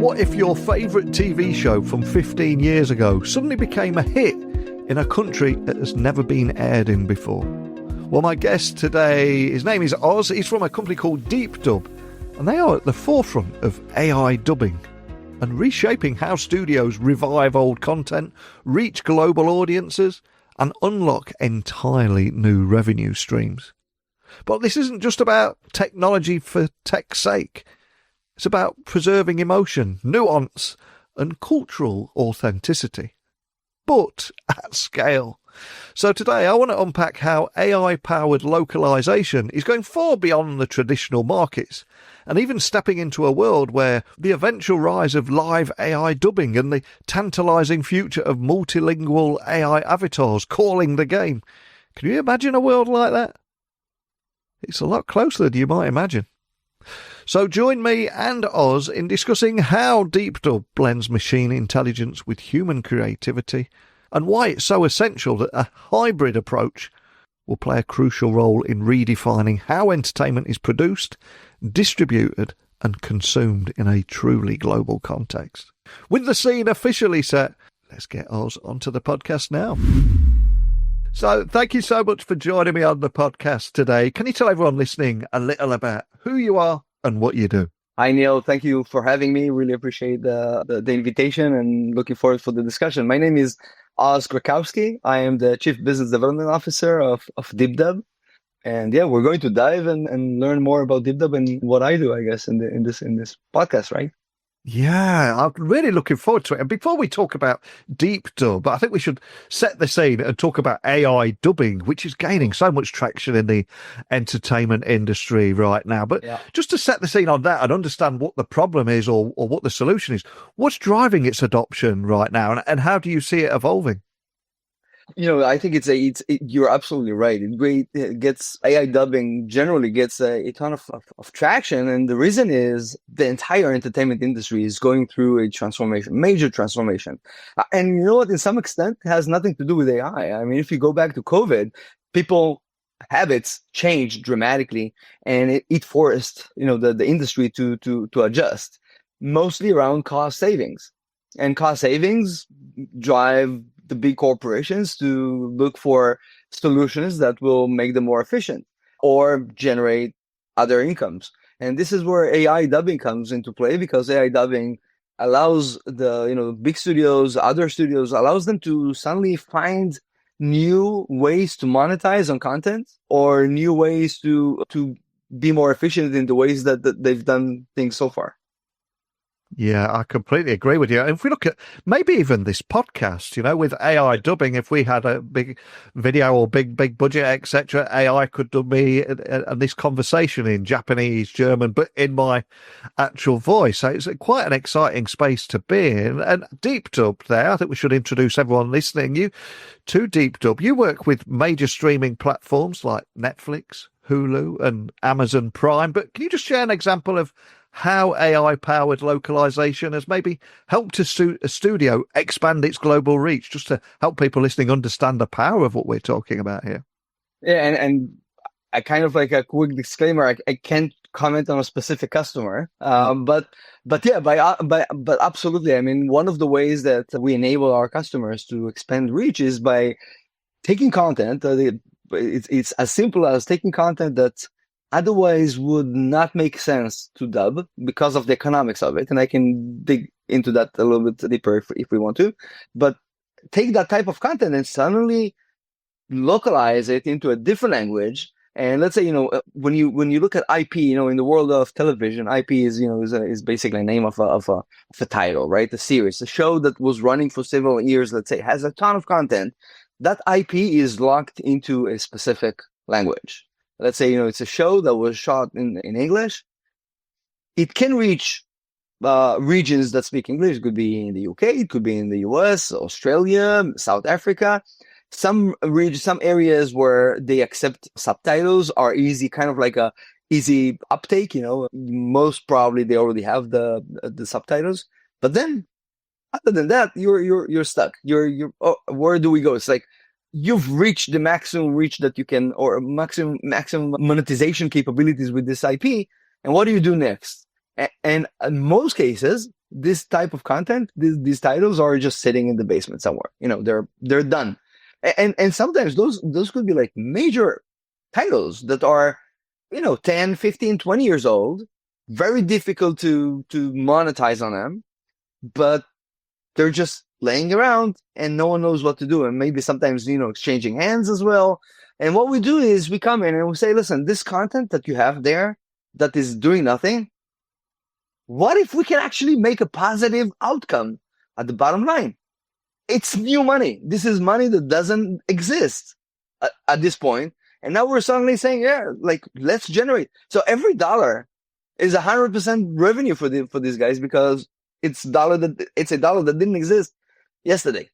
What if your favourite TV show from 15 years ago suddenly became a hit in a country that has never been aired in before? Well, my guest today, his name is Oz. He's from a company called Deepdub, and they are at the forefront of AI dubbing and reshaping how studios revive old content, reach global audiences, and unlock entirely new revenue streams. But this isn't just about technology for tech's sake. It's about preserving emotion, nuance, and cultural authenticity, but at scale. So today I want to unpack how AI-powered localization is going far beyond the traditional markets, and even stepping into a world where the eventual rise of live AI dubbing and the tantalizing future of multilingual AI avatars calling the game. Can you imagine a world like that? It's a lot closer than you might imagine. So join me and Oz in discussing how Deepdub blends machine intelligence with human creativity, and why it's so essential that a hybrid approach will play a crucial role in redefining how entertainment is produced, distributed, and consumed in a truly global context. With the scene officially set, let's get Oz onto the podcast now. So thank you so much for joining me on the podcast today. Can you tell everyone listening a little about who you are and what you do? Hi, Neil. Thank you for having me. Really appreciate the invitation and looking forward for the discussion. My name is Oz Krakowski. I am the Chief Business Development Officer of Deepdub. And yeah, we're going to dive and learn more about Deepdub and what I do, I guess, in this podcast, right? Yeah, I'm really looking forward to it. And before we talk about Deepdub, I think we should set the scene and talk about AI dubbing, which is gaining so much traction in the entertainment industry right now. But just to set the scene on that and understand what the problem is or what the solution is, what's driving its adoption right now, and how do you see it evolving? I think you're absolutely right. It gets AI dubbing generally gets a ton of traction, and the reason is the entire entertainment industry is going through a transformation, major transformation. And you know what? In some extent, it has nothing to do with AI. I mean, if you go back to COVID, people habits changed dramatically, and it forced the industry to adjust, mostly around cost savings, and cost savings drive the big corporations to look for solutions that will make them more efficient or generate other incomes. And this is where AI dubbing comes into play, because AI dubbing allows the big studios, other studios, allows them to suddenly find new ways to monetize on content, or new ways to be more efficient in the ways that they've done things so far. Yeah, I completely agree with you. If we look at maybe even this podcast, with AI dubbing, if we had a big video or big budget, etc., AI could dub me and this conversation in Japanese, German, but in my actual voice. So it's quite an exciting space to be in. And Deepdub there, I think we should introduce everyone listening to Deepdub. You work with major streaming platforms like Netflix, Hulu, and Amazon Prime. But can you just share an example of how AI-powered localization has maybe helped a studio expand its global reach, just to help people listening understand the power of what we're talking about here? Yeah, and I kind of like a quick disclaimer. I can't comment on a specific customer, but absolutely. I mean, one of the ways that we enable our customers to expand reach is by taking content. It's as simple as taking content that otherwise would not make sense to dub because of the economics of it. And I can dig into that a little bit deeper if we want to. But take that type of content and suddenly localize it into a different language. And let's say, when you look at IP, in the world of television, IP is basically a name of a title, right? A series, a show that was running for several years, let's say, has a ton of content. That IP is locked into a specific language. Let's say, it's a show that was shot in English. It can reach regions that speak English. It could be in the UK, it could be in the US, Australia, South Africa. Some areas where they accept subtitles are easy, kind of like a easy uptake. Most probably they already have the subtitles. But then, other than that, you're stuck. Where do we go? It's like, you've reached the maximum reach that you can, or maximum monetization capabilities with this IP. And what do you do next? And in most cases, this type of content, these titles are just sitting in the basement somewhere. They're done. And sometimes those could be like major titles that are, 10, 15, 20 years old, very difficult to monetize on them, but they're just laying around and no one knows what to do. And maybe sometimes, exchanging hands as well. And what we do is we come in and we say, listen, this content that you have there that is doing nothing, what if we can actually make a positive outcome at the bottom line? It's new money. This is money that doesn't exist at this point. And now we're suddenly saying, yeah, like, let's generate. So every dollar is 100% revenue for these guys, because it's a dollar that didn't exist yesterday.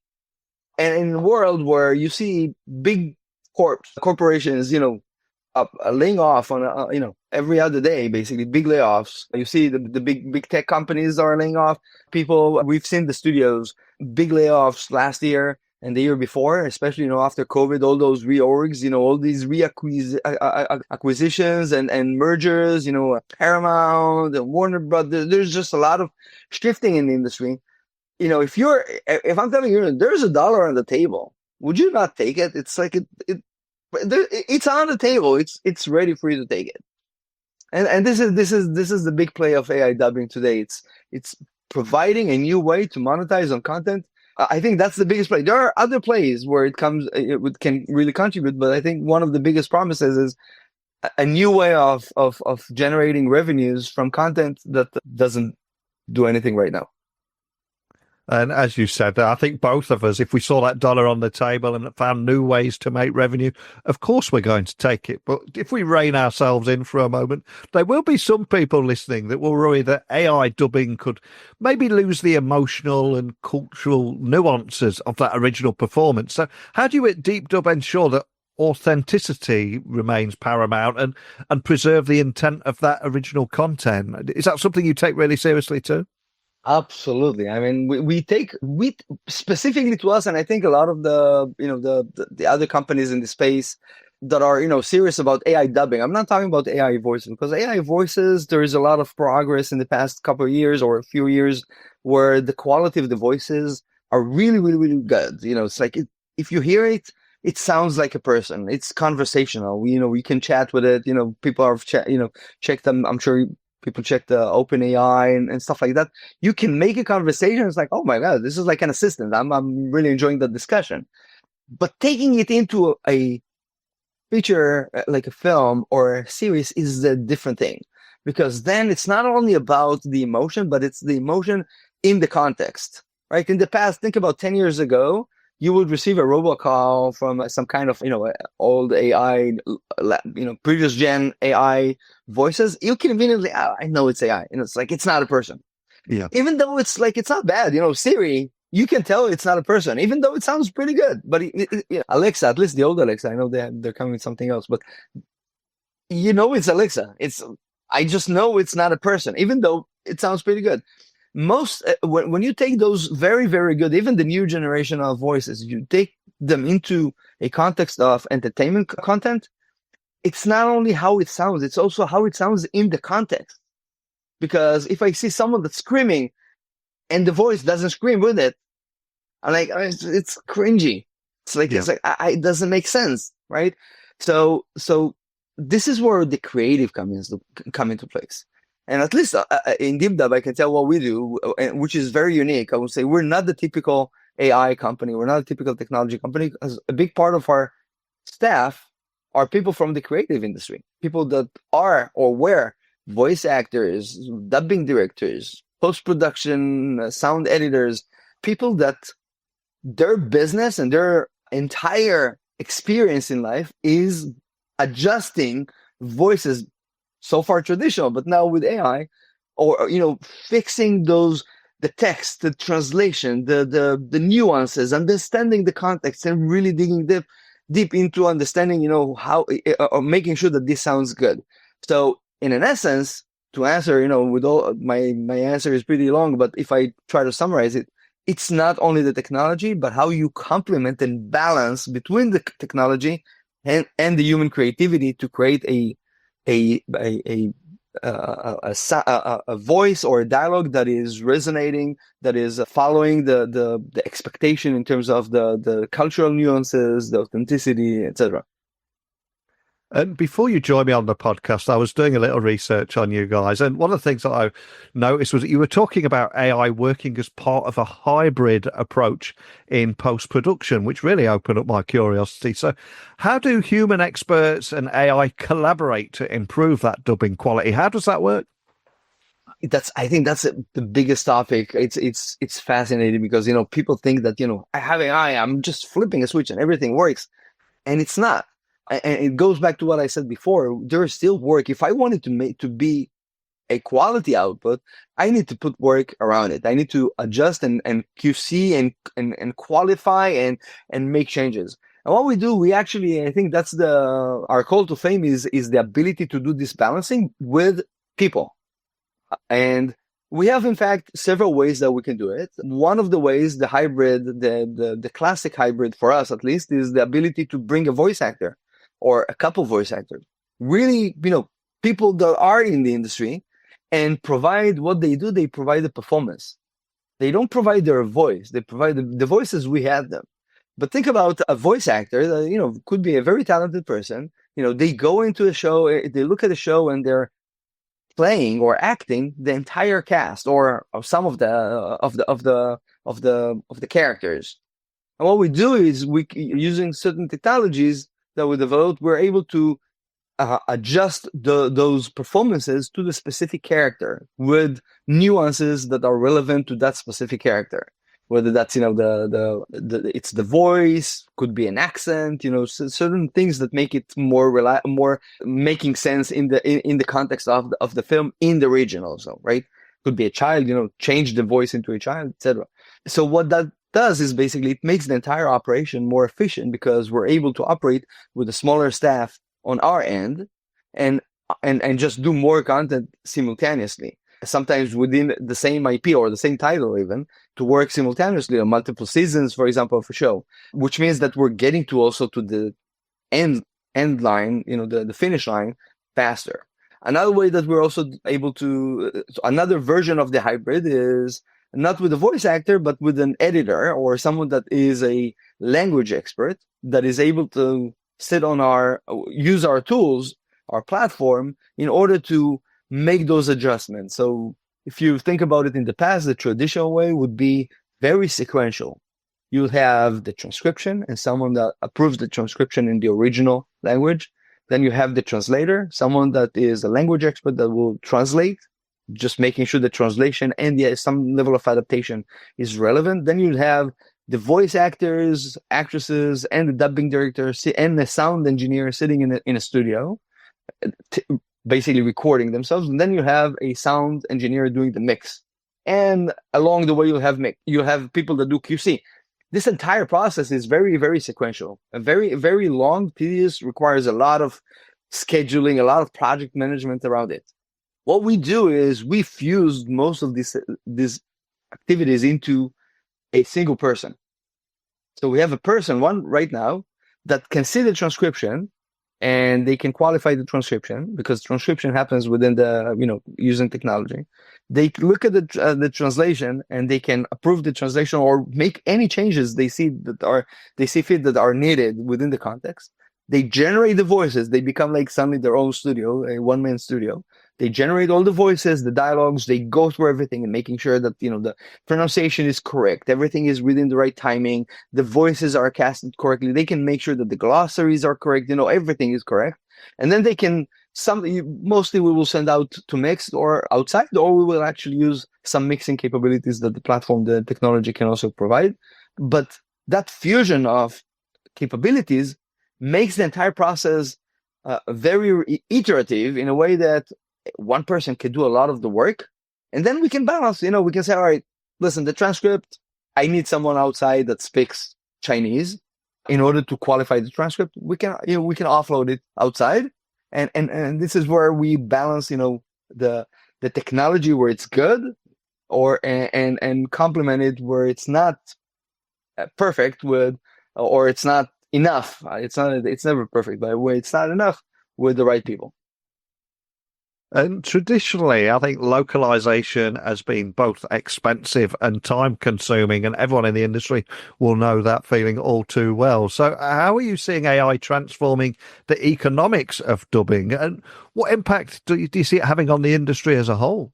And in a world where you see big corporations, laying off on every other day, basically big layoffs. You see the big tech companies are laying off people. We've seen the studios big layoffs last year and the year before, especially after COVID, all those reorgs, all these acquisitions and mergers, Paramount and Warner Brothers. There's just a lot of shifting in the industry. If I'm telling you there's a dollar on the table, would you not take it? It's like it's on the table. It's ready for you to take it. And this is the big play of AI dubbing today. It's providing a new way to monetize on content. I think that's the biggest play. There are other plays where it can really contribute, but I think one of the biggest promises is a new way of generating revenues from content that doesn't do anything right now. And as you said, I think both of us, if we saw that dollar on the table and found new ways to make revenue, of course we're going to take it. But if we rein ourselves in for a moment, there will be some people listening that will worry that AI dubbing could maybe lose the emotional and cultural nuances of that original performance. So how do you at Deepdub ensure that authenticity remains paramount and preserve the intent of that original content? Is that something you take really seriously too? Absolutely. I mean, we specifically to us, and I think a lot of the other companies in the space that are, serious about AI dubbing. I'm not talking about AI voices, because AI voices, there is a lot of progress in the past couple of years or a few years where the quality of the voices are really, really, really good. It's like if you hear it, it sounds like a person. It's conversational. We can chat with it. People have checked them. I'm sure people check the OpenAI and stuff like that. You can make a conversation. It's like, oh my God, this is like an assistant. I'm really enjoying the discussion. But taking it into a feature like a film or a series is a different thing, because then it's not only about the emotion, but it's the emotion in the context, right? In the past, think about 10 years ago, you would receive a robocall from some kind of, old AI, previous gen AI voices. You can immediately, I know it's AI. It's like, it's not a person. Yeah. Even though it's like, it's not bad. Siri, you can tell it's not a person, even though it sounds pretty good. But Alexa, at least the old Alexa, I know they're coming with something else, but it's Alexa. I just know it's not a person, even though it sounds pretty good. Most when you take those very, very good, even the new generation of voices, you take them into a context of entertainment content, it's not only how it sounds, it's also how it sounds in the context. Because if I see someone that's screaming and the voice doesn't scream with it, I'm like, it's cringy. It's like, it doesn't make sense, right? So this is where the creative come into place. And at least in Deepdub, I can tell what we do, which is very unique. I would say we're not the typical AI company. We're not a typical technology company. Because a big part of our staff are people from the creative industry, people that are or were voice actors, dubbing directors, post-production, sound editors, people that their business and their entire experience in life is adjusting voices, so far traditional, but now with AI, or fixing the text, the translation, the nuances, understanding the context, and really digging deep into understanding, how or making sure that this sounds good. So in an essence, to answer, with all my answer is pretty long, but if I try to summarize it, it's not only the technology, but how you complement and balance between the technology and the human creativity to create a a voice or a dialogue that is resonating, that is following the expectation in terms of the cultural nuances, the authenticity, etc. And before you joined me on the podcast, I was doing a little research on you guys. And one of the things that I noticed was that you were talking about AI working as part of a hybrid approach in post-production, which really opened up my curiosity. So how do human experts and AI collaborate to improve that dubbing quality? How does that work? I think that's the biggest topic. It's fascinating because, people think that, I have AI, I'm just flipping a switch and everything works. And it's not. And it goes back to what I said before. There is still work. If I wanted to be a quality output, I need to put work around it. I need to adjust and QC and qualify and make changes. And what we do, I think that's our call to fame is the ability to do this balancing with people. And we have, in fact, several ways that we can do it. One of the ways, the hybrid, the classic hybrid for us, at least, is the ability to bring a voice actor or a couple voice actors. Really, people that are in the industry and provide what they do. They provide the performance. They don't provide their voice. They provide the voices we had them. But think about a voice actor that, could be a very talented person. They go into a show, they look at the show and they're playing or acting the entire cast or some of the characters. And what we do is using certain technologies that we developed, we're able to adjust those performances to the specific character with nuances that are relevant to that specific character. Whether that's it's the voice, could be an accent, certain things that make it more making sense in the context of the film in the region also, right? Could be a child, change the voice into a child, etc. So what that does is basically it makes the entire operation more efficient because we're able to operate with a smaller staff on our end and just do more content simultaneously. Sometimes within the same IP or the same title even, to work simultaneously on multiple seasons, for example, of a show, which means that we're getting to also to the end line, the finish line faster. Another way that we're also able to, another version of the hybrid is not with a voice actor, but with an editor or someone that is a language expert that is able to use our tools, our platform, in order to make those adjustments. So if you think about it in the past, the traditional way would be very sequential. You'll have the transcription and someone that approves the transcription in the original language. Then you have the translator, someone that is a language expert that will translate, just making sure the translation and some level of adaptation is relevant. Then you'll have the voice actors, actresses, and the dubbing director and the sound engineer sitting in a studio, basically recording themselves. And then you have a sound engineer doing the mix. And along the way, you'll have people that do QC. This entire process is very, very sequential, a very, very long, tedious, requires a lot of scheduling, a lot of project management around it. What we do is we fused most of these activities into a single person. So we have a person, one right now, that can see the transcription and they can qualify the transcription because transcription happens within using technology. They look at the translation and they can approve the translation or make any changes they see fit that are needed within the context. They generate the voices. They become like suddenly their own studio, a one-man studio. They generate all the voices, the dialogues. They go through everything and making sure that the pronunciation is correct. Everything is within the right timing. The voices are casted correctly. They can make sure that the glossaries are correct. Everything is correct. And then they can mostly we will send out to mix or outside, or we will actually use some mixing capabilities that the technology can also provide. But that fusion of capabilities makes the entire process very iterative in a way that one person can do a lot of the work. And then we can balance, we can say, all right, listen, the transcript, I need someone outside that speaks Chinese in order to qualify the transcript. We can offload it outside. And this is where we balance, the technology where it's good and complement it where it's not perfect or it's not enough. It's never perfect, but where it's not enough with the right people. And traditionally, I think localization has been both expensive and time consuming, and everyone in the industry will know that feeling all too well. So, how are you seeing AI transforming the economics of dubbing, and what impact do you see it having on the industry as a whole?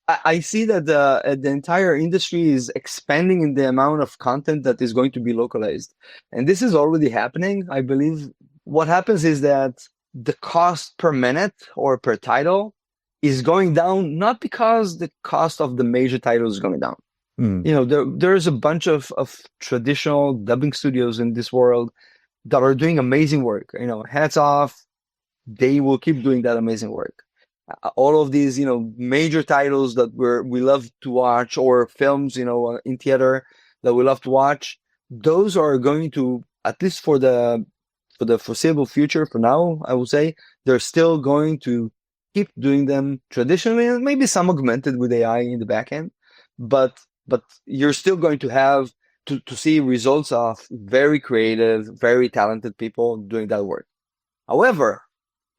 I see that the entire industry is expanding in the amount of content that is going to be localized. And this is already happening. I believe what happens is that the cost per minute or per title is going down, not because the cost of the major titles is going down. Hmm. There's a bunch of traditional dubbing studios in this world that are doing amazing work. Hats off. They will keep doing that amazing work. All of these, major titles that we love to watch, or films, in theater that we love to watch, those are going to, at least for the foreseeable future, for now, I will say, they're still going to keep doing them traditionally, and maybe some augmented with AI in the back end. But you're still going to have to see results of very creative, very talented people doing that work. However,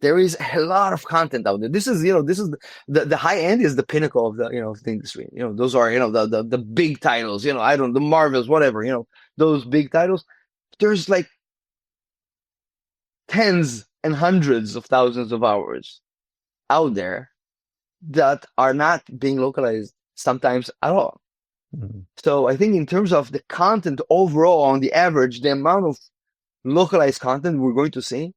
there is a lot of content out there. This is the high end is the pinnacle of the industry. Those are the big titles. I don't the Marvels, whatever. Those big titles. There's like tens and hundreds of thousands of hours out there that are not being localized sometimes at all. Hmm. So I think in terms of the content overall, on the average, the amount of localized content we're going to see,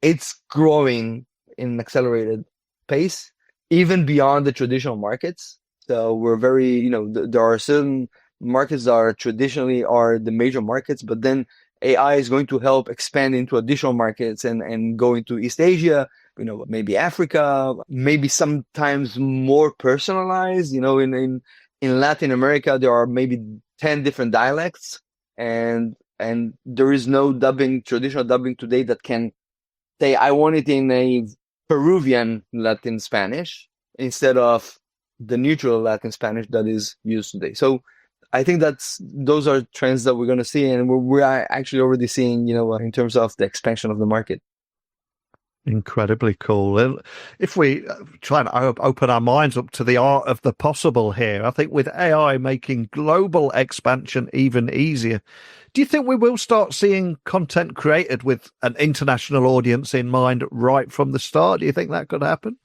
it's growing in an accelerated pace, even beyond the traditional markets. So we're very, there are certain markets that are traditionally are the major markets, but then AI is going to help expand into additional markets and go into East Asia, maybe Africa, maybe sometimes more personalized. In Latin America, there are maybe 10 different dialects, and there is no traditional dubbing today that can say, I want it in a Peruvian Latin Spanish instead of the neutral Latin Spanish that is used today. So I think those are trends that we're going to see, and we're actually already seeing, in terms of the expansion of the market. Incredibly cool. And if we try and open our minds up to the art of the possible here, I think with AI making global expansion even easier, do you think we will start seeing content created with an international audience in mind right from the start? Do you think that could happen?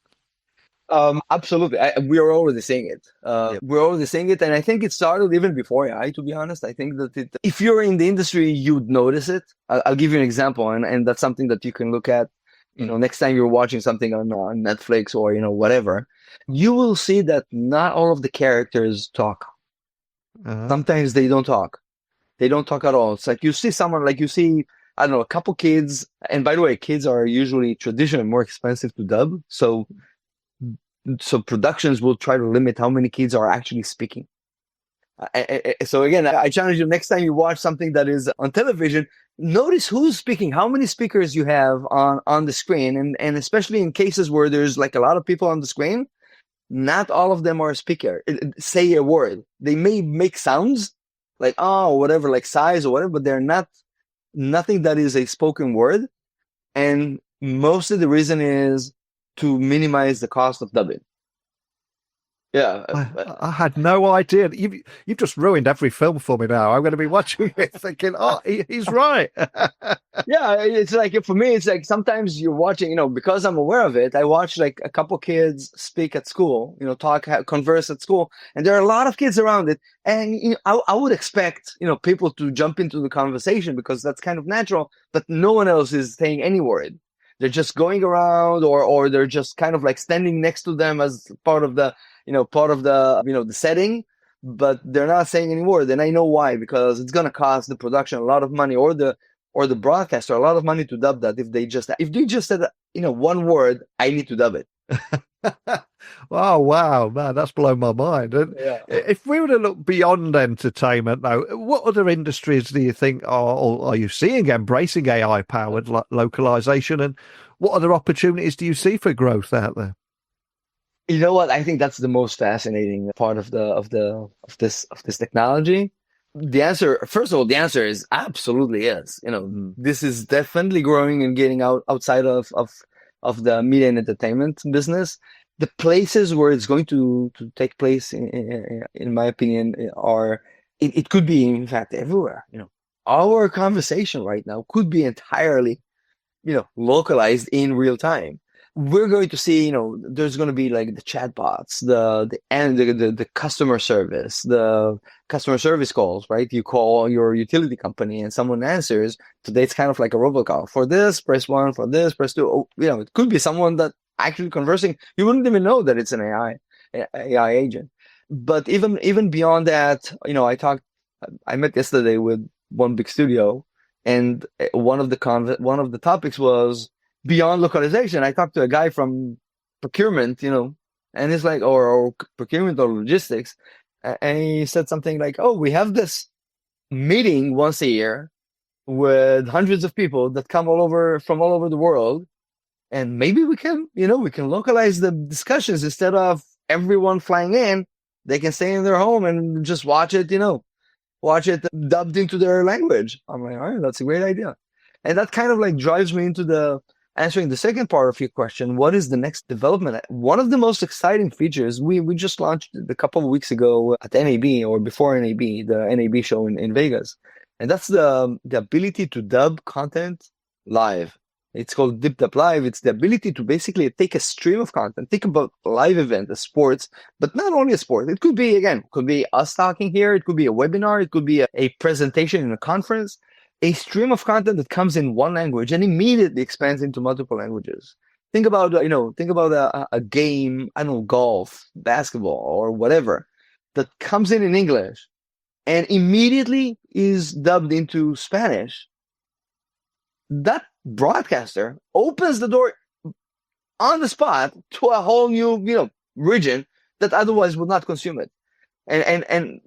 Absolutely. We are already seeing it. Yep. We're already seeing it. And I think it started even before AI, to be honest. I think that if you're in the industry, you'd notice it. I'll give you an example. And that's something that you can look at, next time you're watching something on Netflix or, whatever. You will see that not all of the characters talk. Sometimes they don't talk. They don't talk at all. It's like you see someone, like you see, I don't know, a couple kids. And by the way, kids are usually traditionally more expensive to dub. So productions will try to limit how many kids are actually speaking. So again, I challenge you, next time you watch something that is on television, notice who's speaking, how many speakers you have on the screen. And especially in cases where there's like a lot of people on the screen, not all of them are a speaker. Say a word. They may make sounds like, oh, whatever, like sighs or whatever, but they're nothing that is a spoken word. And most of the reason is to minimize the cost of dubbing. Yeah. I had no idea. You've just ruined every film for me now. I'm going to be watching it thinking, oh, he's right. Yeah, it's like, for me, it's like sometimes you're watching, because I'm aware of it, I watch like a couple kids speak at school, converse at school, and there are a lot of kids around it. And, I would expect, people to jump into the conversation because that's kind of natural, but no one else is saying any word. They're just going around or they're just kind of like standing next to them as part of the the setting, but they're not saying any word. And I know why, because it's going to cost the production a lot of money or the broadcaster a lot of money to dub that. If they just said, one word, I need to dub it. Oh, wow, man, that's blown my mind. And Yeah. if we were to look beyond entertainment, though, what other industries do you think are you seeing embracing AI-powered localization, and what other opportunities do you see for growth out there? You know what? I think that's the most fascinating part of this technology. First of all, the answer is absolutely yes. This is definitely growing and getting outside of of the media and entertainment business. The places where it's going to take place, in my opinion, are it could be in fact everywhere. Our conversation right now could be entirely localized in real time. We're going to see, there's going to be like the chatbots, the customer service calls, right? You call your utility company and someone answers. Today it's kind of like a robocall. For this, press one. For this, press two. Oh, it could be someone that actually conversing. You wouldn't even know that it's an AI agent. But even beyond that, I met yesterday with one big studio, and one of the topics was beyond localization. I talked to a guy from procurement, and he's like, or procurement or logistics, and he said something like, "Oh, we have this meeting once a year with hundreds of people that come from all over the world, and maybe we can localize the discussions instead of everyone flying in. They can stay in their home and just watch it, watch it dubbed into their language." I'm like, "Oh, that's a great idea." And that kind of like drives me into answering the second part of your question. What is the next development? One of the most exciting features we just launched a couple of weeks ago at NAB, or before NAB, the NAB show in Vegas. And that's the ability to dub content live. It's called Deepdub Live. It's the ability to basically take a stream of content, think about a live event, a sports, but not only a sport. It could be us talking here. It could be a webinar. It could be a presentation in a conference, a stream of content that comes in one language and immediately expands into multiple languages. Think about, a game, I don't know, golf, basketball, or whatever, that comes in English and immediately is dubbed into Spanish. That broadcaster opens the door on the spot to a whole new, region that otherwise would not consume it. And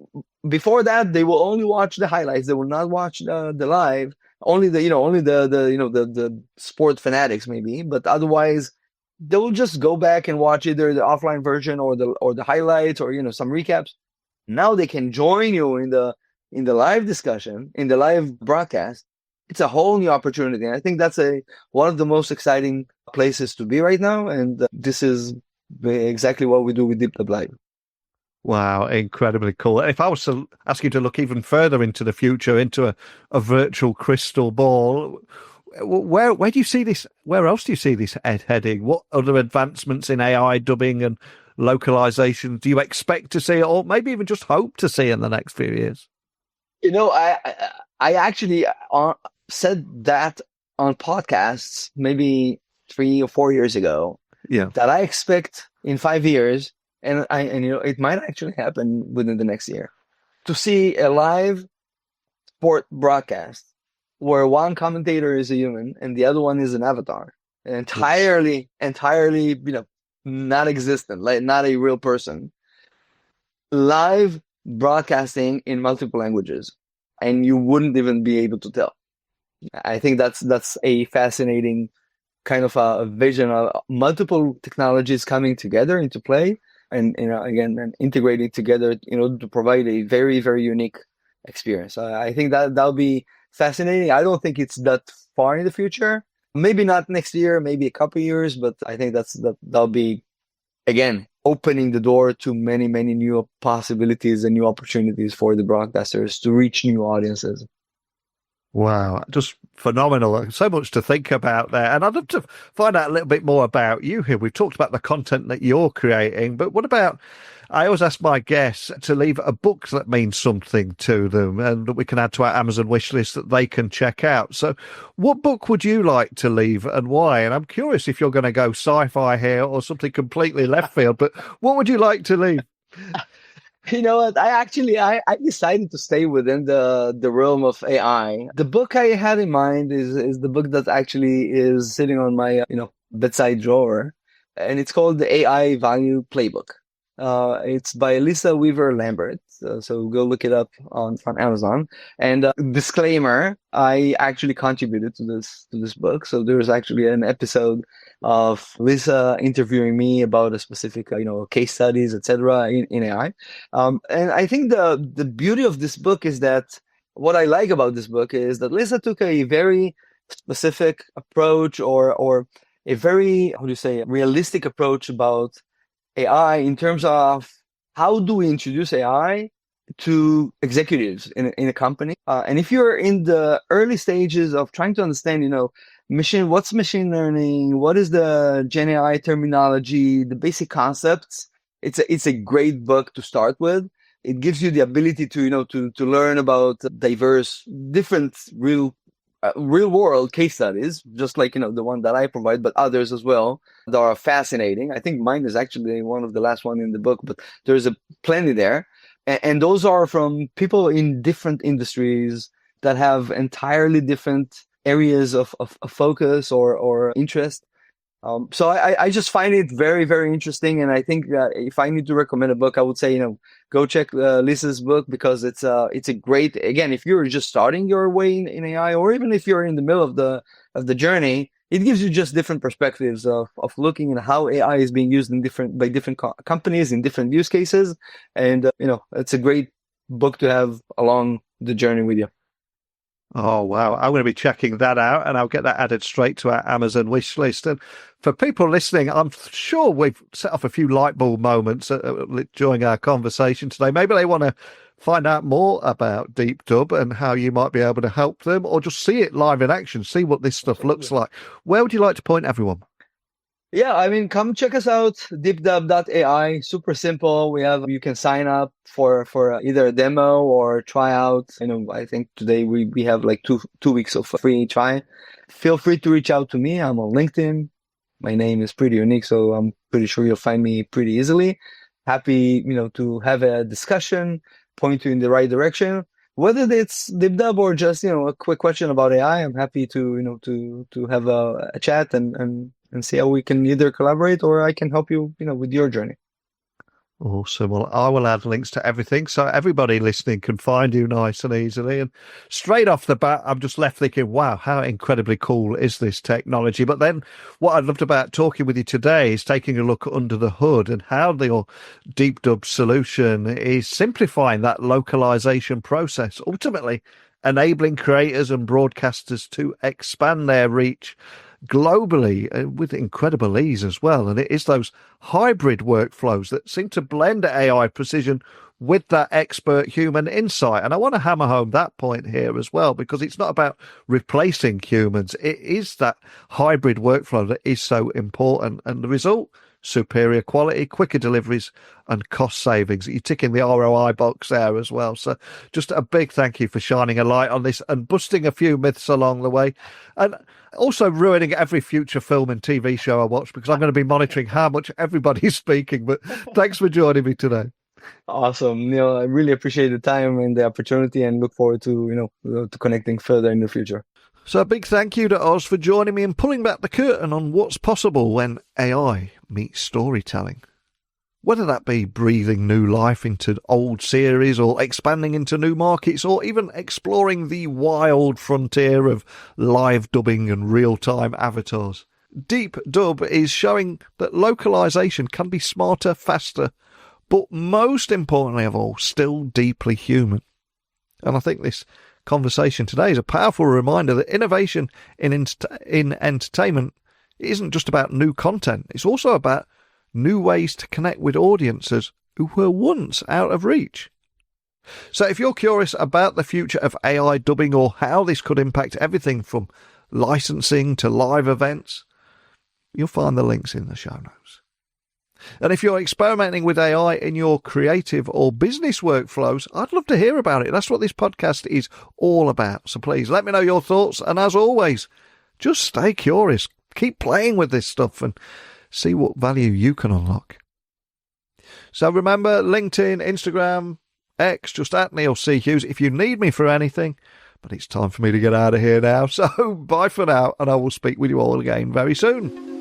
before that, they will only watch the highlights. They will not watch the live. Only the sport fanatics maybe, but otherwise they will just go back and watch either the offline version or the highlights or some recaps. Now they can join you in the live discussion, in the live broadcast. It's a whole new opportunity. And I think that's one of the most exciting places to be right now. And this is exactly what we do with Deepdub Live. Wow, incredibly cool. If I was to ask you to look even further into the future, into a virtual crystal ball, where do you see this? Where else do you see this heading? What other advancements in AI dubbing and localization do you expect to see, or maybe even just hope to see in the next few years? I actually said that on podcasts maybe 3 or 4 years ago. Yeah, that I expect in 5 years, and it might actually happen within the next year, to see a live sport broadcast where one commentator is a human and the other one is an avatar, entirely, not existent, like not a real person. Live broadcasting in multiple languages, and you wouldn't even be able to tell. I think that's a fascinating kind of a vision of multiple technologies coming together into play, and and integrating together to provide a very, very unique experience. I think that'll be fascinating. I don't think it's that far in the future. Maybe not next year, maybe a couple of years, but I think that'll be, again, opening the door to many, many new possibilities and new opportunities for the broadcasters to reach new audiences. Wow, just phenomenal. So much to think about there. And I'd love to find out a little bit more about you here. We've talked about the content that you're creating, but what about, I always ask my guests to leave a book that means something to them and that we can add to our Amazon wish list that they can check out. So what book would you like to leave and why? And I'm curious if you're going to go sci-fi here or something completely left field, but what would you like to leave? You know what? I decided to stay within the realm of AI. The book I had in mind is the book that actually is sitting on my bedside drawer, and it's called the AI Value Playbook. It's by Lisa Weaver Lambert. So go look it up on Amazon. And disclaimer: I actually contributed to this book. So there's actually an episode of Lisa interviewing me about a specific case studies, etc. in AI. And I think the beauty of this book is that what I like about this book is that Lisa took a very specific approach or a very, how do you say, realistic approach about AI in terms of how do we introduce AI to executives in a company. And if you're in the early stages of trying to understand, what's machine learning, what is the Gen AI terminology, the basic concepts, it's a great book to start with. It gives you the ability to learn about diverse, different real world case studies, just like the one that I provide, but others as well that are fascinating. I think mine is actually one of the last one in the book, but there's plenty there. And those are from people in different industries that have entirely different areas of focus or interest. So I just find it very, very interesting. And I think that if I need to recommend a book, I would say, go check Lisa's book, because it's a great, again, if you're just starting your way in AI, or even if you're in the middle of the journey, it gives you just different perspectives of looking at how AI is being used by different companies in different use cases. And, it's a great book to have along the journey with you. Oh, wow. I'm going to be checking that out, and I'll get that added straight to our Amazon wish list. And for people listening, I'm sure we've set off a few light bulb moments during our conversation today. Maybe they want to find out more about Deepdub and how you might be able to help them, or just see it live in action, see what this stuff looks like. Where would you like to point everyone? Yeah, come check us out, deepdub.ai. Super simple. You can sign up for either a demo or try out. I think today we have like two weeks of free try. Feel free to reach out to me. I'm on LinkedIn. My name is pretty unique, so I'm pretty sure you'll find me pretty easily. Happy, to have a discussion, point you in the right direction. Whether it's Deepdub or just, a quick question about AI, I'm happy to have a chat and see how we can either collaborate, or I can help you, with your journey. Awesome. Well, I will add links to everything so everybody listening can find you nice and easily. And straight off the bat, I'm just left thinking, wow, how incredibly cool is this technology? But then what I loved about talking with you today is taking a look under the hood and how your Deepdub solution is simplifying that localization process, ultimately enabling creators and broadcasters to expand their reach globally with incredible ease as well. And it is those hybrid workflows that seem to blend AI precision with that expert human insight. And I want to hammer home that point here as well, because it's not about replacing humans. It is that hybrid workflow that is so important. And the result, superior quality, quicker deliveries and cost savings. You're ticking the ROI box there as well. So just a big thank you for shining a light on this and busting a few myths along the way, and also ruining every future film and TV show I watch, because I'm going to be monitoring how much everybody's speaking. But thanks for joining me today. Awesome. I really appreciate the time and the opportunity, and look forward to, to connecting further in the future. So a big thank you to Oz for joining me and pulling back the curtain on what's possible when AI meets storytelling. Whether that be breathing new life into old series, or expanding into new markets, or even exploring the wild frontier of live dubbing and real-time avatars. Deepdub is showing that localization can be smarter, faster, but most importantly of all, still deeply human. And I think this conversation today is a powerful reminder that innovation in entertainment isn't just about new content. It's also about new ways to connect with audiences who were once out of reach. So if you're curious about the future of AI dubbing, or how this could impact everything from licensing to live events, you'll find the links in the show notes. And if you're experimenting with AI in your creative or business workflows, I'd love to hear about it. That's what this podcast is all about. So please let me know your thoughts. And as always, just stay curious. Keep playing with this stuff and see what value you can unlock. So remember, LinkedIn, Instagram, X, just at Neil C. Hughes if you need me for anything. But it's time for me to get out of here now. So bye for now, and I will speak with you all again very soon.